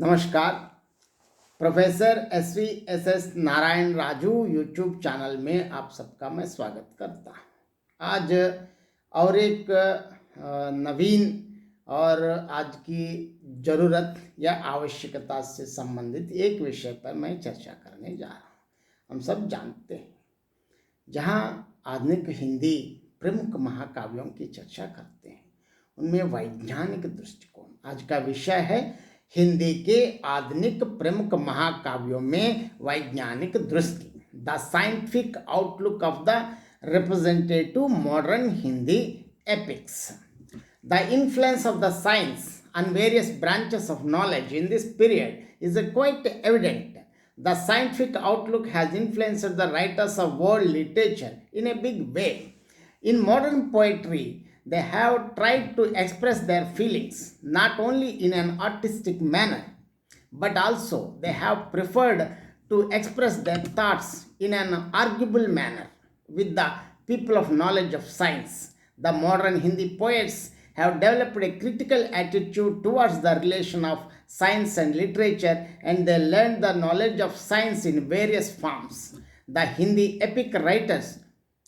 नमस्कार। Professor S Narayan Raju YouTube channel में आप सबका मैं स्वागत करता हूँ। आज और एक नवीन और आज की ज़रूरत या आवश्यकता से संबंधित एक विषय पर मैं चर्चा करने जा रहा हूँ। हम सब जानते हैं, जहाँ आधुनिक हिंदी प्रमुख महाकाव्यों की चर्चा करते हैं, उनमें वैज्ञानिक दृष्टिकोण आज का विषय है। हिंदी के आधुनिक प्रमुख महाकाव्यों में वैज्ञानिक दृष्टि, the scientific outlook of the representative modern Hindi epics. The influence of the science on various branches of knowledge in this period is quite evident. The scientific outlook has influenced the writers of world literature in a big way. In modern poetry, they have tried to express their feelings not only in an artistic manner, but also they have preferred to express their thoughts in an arguable manner with the people of knowledge of science. The modern Hindi poets have developed a critical attitude towards the relation of science and literature, and they learned the knowledge of science in various forms. The Hindi epic writers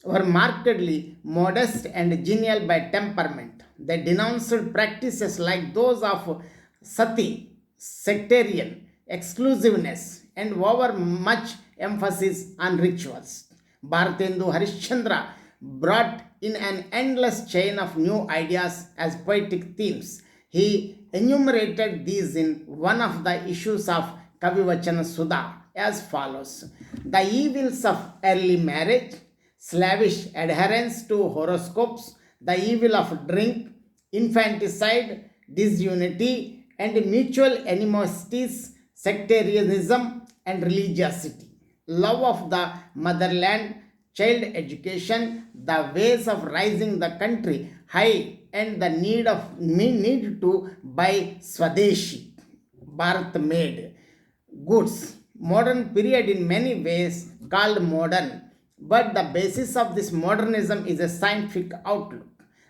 were markedly modest and genial by temperament. They denounced practices like those of sati, sectarian exclusiveness, and over much emphasis on rituals. Bhartendu Harishchandra brought in an endless chain of new ideas as poetic themes. He enumerated these in one of the issues of Kavivachana Sudha as follows: the evils of early marriage, slavish adherence to horoscopes, the evil of drink, infanticide, disunity, and mutual animosities, sectarianism, and religiosity, love of the motherland, child education, the ways of raising the country high, and the need to buy Swadeshi, Bharat made goods. Modern period in many ways called modern, but the basis of this modernism is a scientific outlook.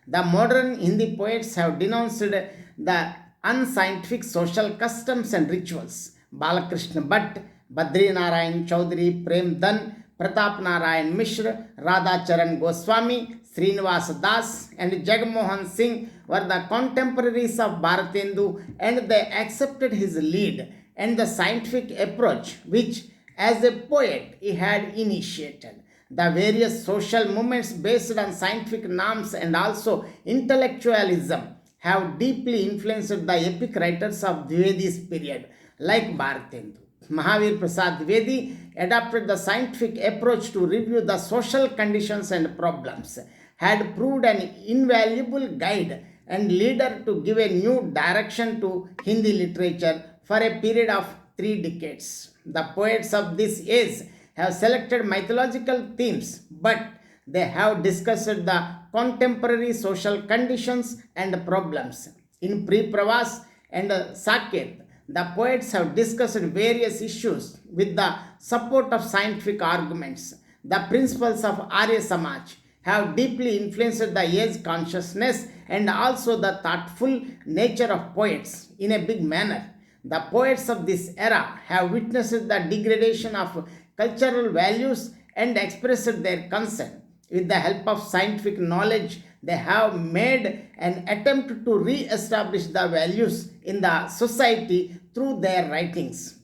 The modern Hindi poets have denounced the unscientific social customs and rituals. Balakrishna Bhatt, Badri Narayan Chaudhary, Prem Dan, Pratap Narayan Mishra, Radha Charan Goswami, Srinivas Das, and Jagmohan Singh were the contemporaries of Bharatendu, and they accepted his lead and the scientific approach which, as a poet, he had initiated. The various social movements based on scientific norms and also intellectualism have deeply influenced the epic writers of Dwivedi's period, like Bharatendu. Mahavir Prasad Dwivedi adopted the scientific approach to review the social conditions and problems, had proved an invaluable guide and leader to give a new direction to Hindi literature for a period of 3 decades. The poets of this age have selected mythological themes, but they have discussed the contemporary social conditions and problems. In Pre-Pravas and Saket, the poets have discussed various issues with the support of scientific arguments. The principles of Arya Samaj have deeply influenced the age consciousness and also the thoughtful nature of poets in a big manner. The poets of this era have witnessed the degradation of cultural values and expressed their concern. With the help of scientific knowledge, they have made an attempt to re-establish the values in the society through their writings.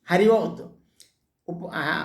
Harivaud,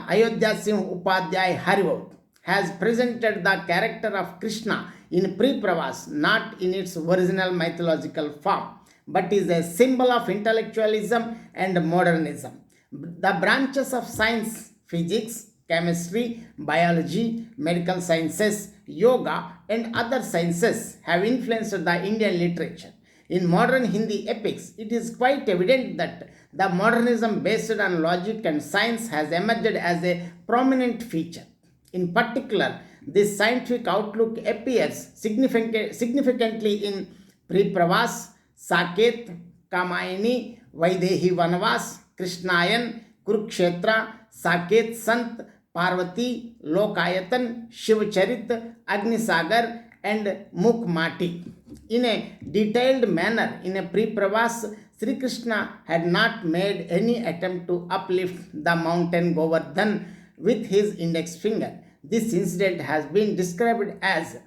Ayodhya Singh Upadhyay Harivaud, has presented the character of Krishna in Pre-Pravas not in its original mythological form, but is a symbol of intellectualism and modernism. The branches of science, physics, chemistry, biology, medical sciences, yoga, and other sciences have influenced the Indian literature. In modern Hindi epics, it is quite evident that the modernism based on logic and science has emerged as a prominent feature. In particular, this scientific outlook appears significantly in Pre-Pravas, Saket, Kamayani, Vaidehi Vanavas, Krishnayan, Kurukshetra, Saket Sant, Parvati, Lokayatan, Shivcharit, Agnisagar, and Mukmati. in a detailed manner. In a pre-Pravas, Sri Krishna had not made any attempt to uplift the mountain Govardhan with his index finger. This incident has been described as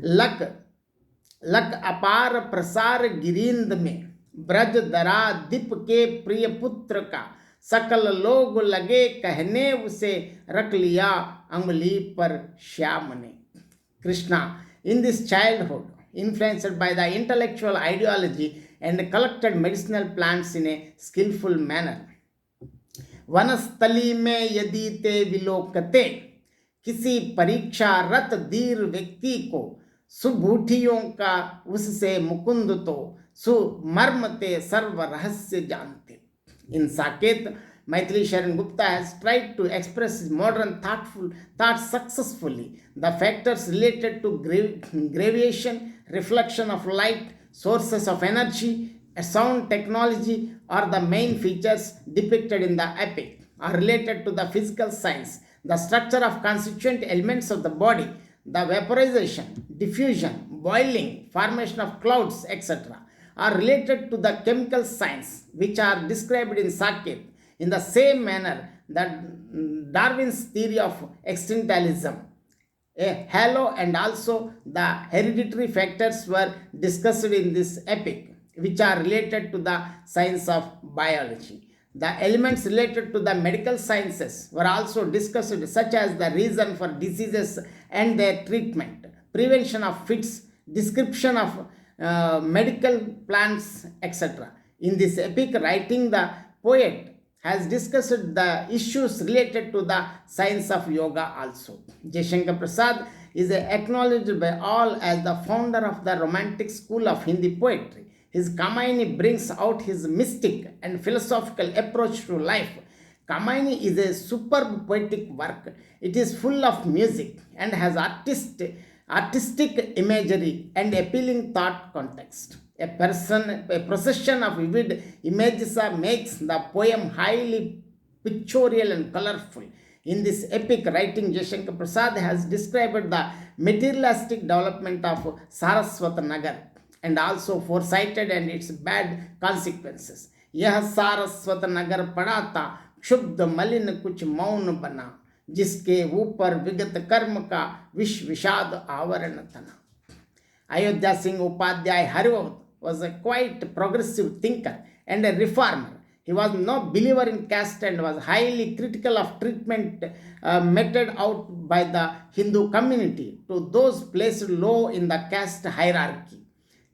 luck luck अपार प्रसार गिरिंद में ब्रज दरा दीप के प्रिय पुत्र का सकल लोग लगे कहने उसे रख लिया अंगुली पर श्याम ने. Krishna, in this childhood, influenced by the intellectual ideology and collected medicinal plants in a skillful manner. Banasthali में यदि ते विलोकते, किसी परीक्षारत धीर व्यक्ति को सुबूठियों का उससे मुकुंद तो सुमर्म ते सर्व रहस्य जानते. In Saket, Maithili Sharan Gupta has tried to express his modern thoughts successfully. The factors related to gravitation, reflection of light, sources of energy, sound technology are the main features depicted in the epic, are related to the physical science, the structure of constituent elements of the body, the vaporization, diffusion, boiling, formation of clouds, etc. are related to the chemical science, which are described in Saket. In the same manner that Darwin's theory of extinctialism, a halo, and also the hereditary factors were discussed in this epic, which are related to the science of biology. The elements related to the medical sciences were also discussed, such as the reason for diseases and their treatment, prevention of fits, description of medical plants, etc. In this epic writing, the poet has discussed the issues related to the science of yoga also. Jaishankar Prasad is acknowledged by all as the founder of the romantic school of Hindi poetry. His Kamayani brings out his mystic and philosophical approach to life. Kamayani is a superb poetic work. It is full of music and has artistic imagery and appealing thought context. A procession of vivid images makes the poem highly pictorial and colorful. In this epic writing, Jaishankar Prasad has described the materialistic development of Saraswat Nagar and also foresighted and its bad consequences. यह सारस्वत नगर पड़ा था, क्षुब्ध मलिन कुछ मौन बना, जिसके ऊपर विगत कर्म का विषाद आवरण तना. Ayodhya Singh Upadhyay Harivavat was a quite progressive thinker and a reformer. He was no believer in caste and was highly critical of treatment meted out by the Hindu community to those placed low in the caste hierarchy.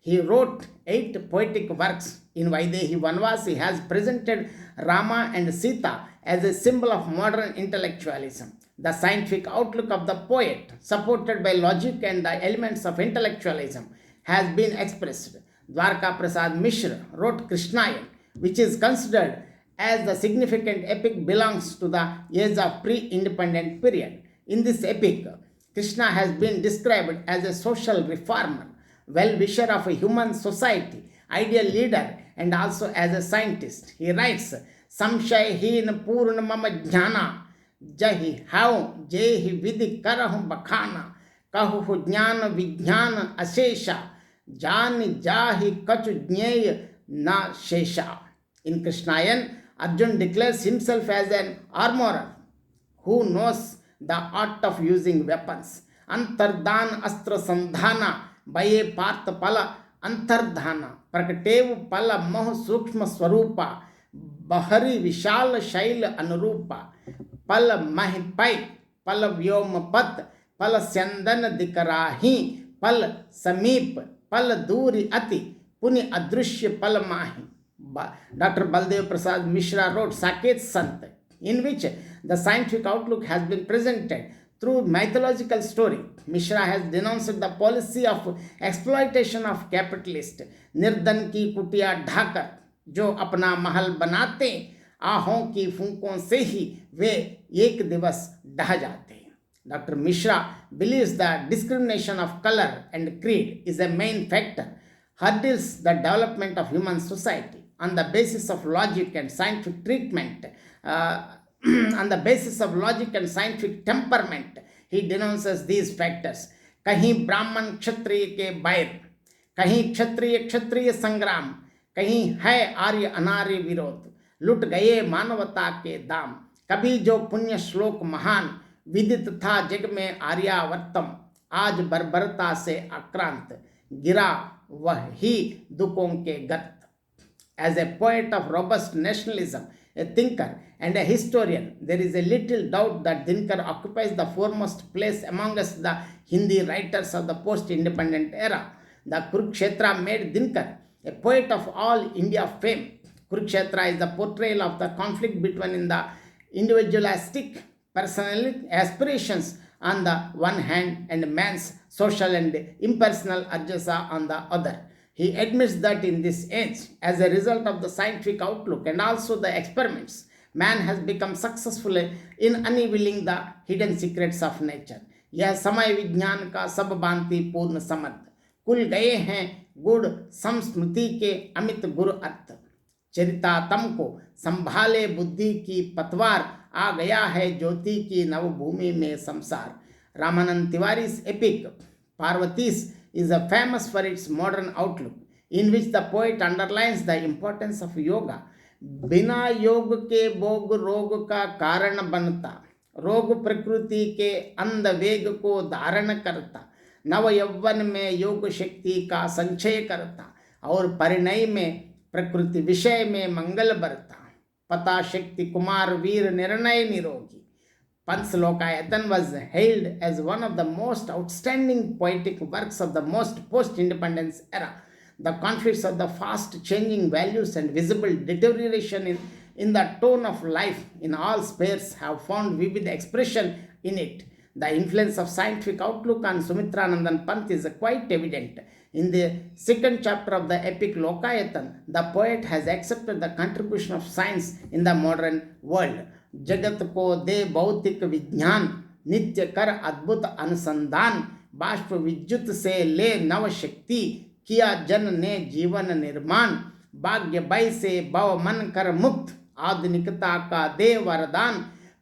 He wrote 8 poetic works. In Vaidehi Vanvas, he has presented Rama and Sita as a symbol of modern intellectualism. The scientific outlook of the poet, supported by logic and the elements of intellectualism, has been expressed. Dwarka Prasad Mishra wrote Krishnayan, which is considered as the significant epic belongs to the age of pre-independent period. In this epic, Krishna has been described as a social reformer, well-wisher of a human society, ideal leader, and also as a scientist. He writes, Samshayhin Purna Mama Jnana, Jahi Hau Jehi Vidhi Karahum Bakhana, Kahu Jnana Vijnana Ashesha, Jani Jahi Kachu Jney Na Shesha. In Krishnayan, Arjun declares himself as an armorer who knows the art of using weapons. Antardan Astra Sandhana, Baye Parth Pala Antardhana, Prakatev Pala Moh Sukshma Swarupa, Bahari Vishal Shail Anurupa, Pala Mahipai, Pala Vyom Pat, Pala Syandan Dikarahi, Pal Samip, Pal Duri Ati, Puni Adrushya Pal Mahi. Dr. Baldev Prasad Mishra wrote Saket Sant, in which the scientific outlook has been presented through mythological story. Mishra has denounced the policy of exploitation of capitalists. निर्धन की कुटिया ढाकर जो अपना महल बनाते, आहों की फूंकों से ही वे एक दिवस ढह जाते. Dr. Mishra believes that discrimination of color and creed is a main factor, hurdles the development of human society. On the basis of logic and scientific treatment, on the basis of logic and scientific temperament, he denounces these factors. कहीं ब्राह्मण क्षत्रिय के बैर, कहीं क्षत्रिय क्षत्रिय संग्राम, कहीं है आर्य अनार्य विरोध, लुट गए मानवता के दाम। कभी जो पुण्य श्लोक महान, विदित था जग में आर्यावर्तम, आज बर्बरता से आक्रांत, गिरा वही दुखों के गर्त। As a poet of robust nationalism, a thinker and a historian, there is a little doubt that Dinkar occupies the foremost place amongst the Hindi writers of the post-independent era. The Kurukshetra made Dinkar a poet of all India fame. Kurukshetra is the portrayal of the conflict between the individualistic personal aspirations on the one hand and man's social and impersonal urges on the other. He admits that in this age, as a result of the scientific outlook and also the experiments, man has become successful in unveiling the hidden secrets of nature. यह समय विज्ञान का सब भांति पूर्ण समर्थ, कुल गए हैं गुड़ संस्मृति के अमित गुरु अर्थ। चरितातम को संभाले बुद्धि की पतवार, आ गया है ज्योति की नवभूमि में संसार। Ramanand तिवारी's epic Parvatis is famous for its modern outlook, in which the poet underlines the importance of yoga. बिना योग के भोग रोग का कारण बनता, रोग प्रकृति के अंध वेग को धारण करता, नव यौवन में योग शक्ति का संचय करता, और परिणय में प्रकृति विषय में मंगल बरता। पता शक्ति कुमार वीर निर्णय निरोगी। Panchalokayatam was hailed as one of the most outstanding poetic works of the most post-independence era. The conflicts of the fast-changing values and visible deterioration in the tone of life in all spheres have found vivid expression in it. The influence of scientific outlook on Sumitranandan Pant is quite evident. In the second chapter of the epic Lokayatan, the poet has accepted the contribution of science in the modern world. जगत को दे भौतिक विज्ञान, नित्य कर अद्भुत अनुसंधान, बाष्प विद्युत से ले नव शक्ति, किया जन ने जीवन निर्माण, भाग्य भय से भव मन कर मुक्त, आधुनिकता का दे वरदान,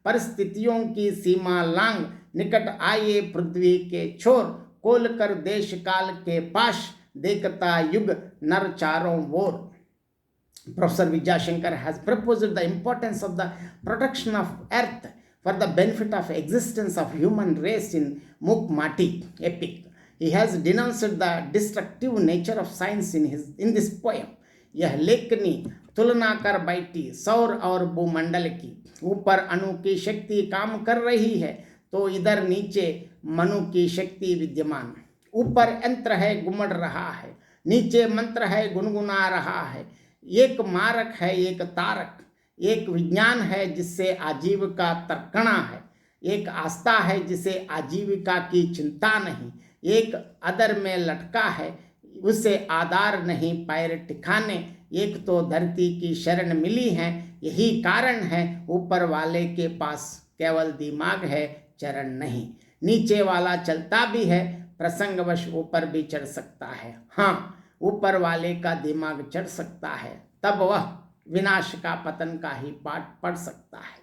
परिस्थितियों की सीमा लांग, निकट आए पृथ्वी के छोर, खोल कर देश काल के पाश, देखता युग नर चारों ओर। Professor Vijayasankar has proposed the importance of the protection of earth for the benefit of existence of human race in Mukmati epic. He has denounced the destructive nature of science in this poem. यह लेखनी तुलना कर बैठी सौर और भूमंडल की, ऊपर अणु की शक्ति काम कर रही है तो इधर नीचे मनु की शक्ति विद्यमान। ऊपर यंत्र है गुमड़ रहा है, नीचे मंत्र है गुनगुना रहा है। एक मारक है एक तारक, एक विज्ञान है जिससे आजीविका तर्कणा है, एक आस्था है जिसे आजीविका की चिंता नहीं, एक अदर में लटका है उसे आधार नहीं पैर टिकाने, एक तो धरती की शरण मिली है, यही कारण है ऊपर वाले के पास केवल दिमाग है चरण नहीं। नीचे वाला चलता भी है, प्रसंगवश ऊपर भी चढ़ सकता है। हाँ, ऊपर वाले का दिमाग चढ़ सकता है, तब वह विनाश का पतन का ही पाठ पढ़ सकता है।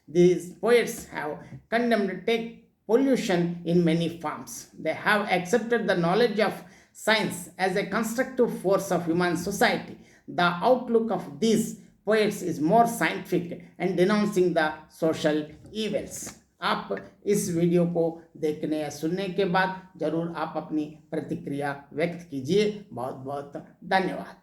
These poets have condemned take pollution in many forms. They have accepted the knowledge of science as a constructive force of human society. The outlook of these poets is more scientific and denouncing the social evils. आप इस video को देखने या सुनने के बाद जरूर आप अपनी प्रतिक्रिया व्यक्त कीजिए। बहुत बहुत धन्यवाद।